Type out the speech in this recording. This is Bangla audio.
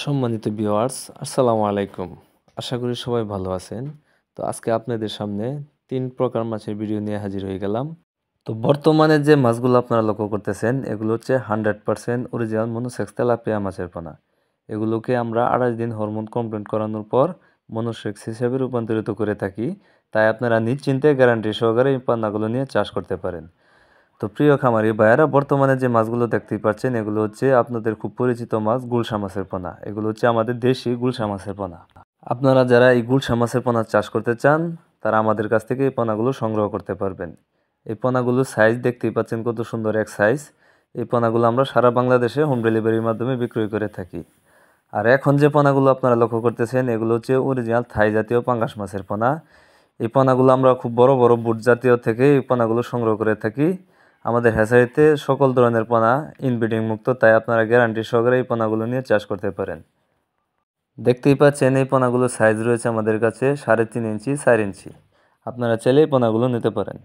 সম্মানিত ভিউয়ার্স, আসসালামু আলাইকুম। আশা করি সবাই ভালো আছেন। তো আজকে আপনাদের সামনে ৩ প্রকার মাছের ভিডিও নিয়ে হাজির হয়ে গেলাম। তো বর্তমানে যে মাছগুলো আপনারা লক্ষ্য করতেছেন, এগুলো হচ্ছে 100% অরিজিনাল মনোসেক্স তেলাপিয়া মাছের পোনা। এগুলোকে আমরা ২৮ দিন হরমোন কমপ্লিট করানোর পর মনোসেক্স হিসেবে রূপান্তরিত করে থাকি। তাই আপনারা নিশ্চিন্তে গ্যারান্টি সহকারে এই পোনাগুলো নিয়ে চাষ করতে পারেন। তো প্রিয় খামারি ভাইয়ারা, বর্তমানে যে মাছগুলো দেখতেই পাচ্ছেন, এগুলো হচ্ছে আপনাদের খুব পরিচিত মাছ, গুলশা মাছের পোনা। এগুলো হচ্ছে আমাদের দেশি গুলশা মাছের পোনা। আপনারা যারা এই গুলশা মাছের পোনা চাষ করতে চান, তারা আমাদের কাছ থেকে এই পোনাগুলো সংগ্রহ করতে পারবেন। এই পোনাগুলোর সাইজ দেখতেই পাচ্ছেন, কত সুন্দর এক সাইজ। এই পোনাগুলো আমরা সারা বাংলাদেশে হোম ডেলিভারির মাধ্যমে বিক্রয় করে থাকি। আর এখন যে পোনাগুলো আপনারা লক্ষ্য করতেছেন, এগুলো হচ্ছে অরিজিনাল থাই জাতীয় পাঙ্গাস মাছের পোনা। এই পোনাগুলো আমরা খুব বড় বড় বুট জাতীয় থেকে এই পোনাগুলো সংগ্রহ করে থাকি। আমাদের হ্যাচারিতে সকল ধরনের পোনা ইনব্রিডিং মুক্ত, তাই আপনারা গ্যারান্টি সহকারে এই পোনাগুলো নিয়ে চাষ করতে পারেন। দেখতেই পাচ্ছেন, এই পোনাগুলোর সাইজ রয়েছে আমাদের কাছে 3.5 ইঞ্চি, 4 ইঞ্চি। আপনারা চাইলে এই পোনাগুলো নিতে পারেন।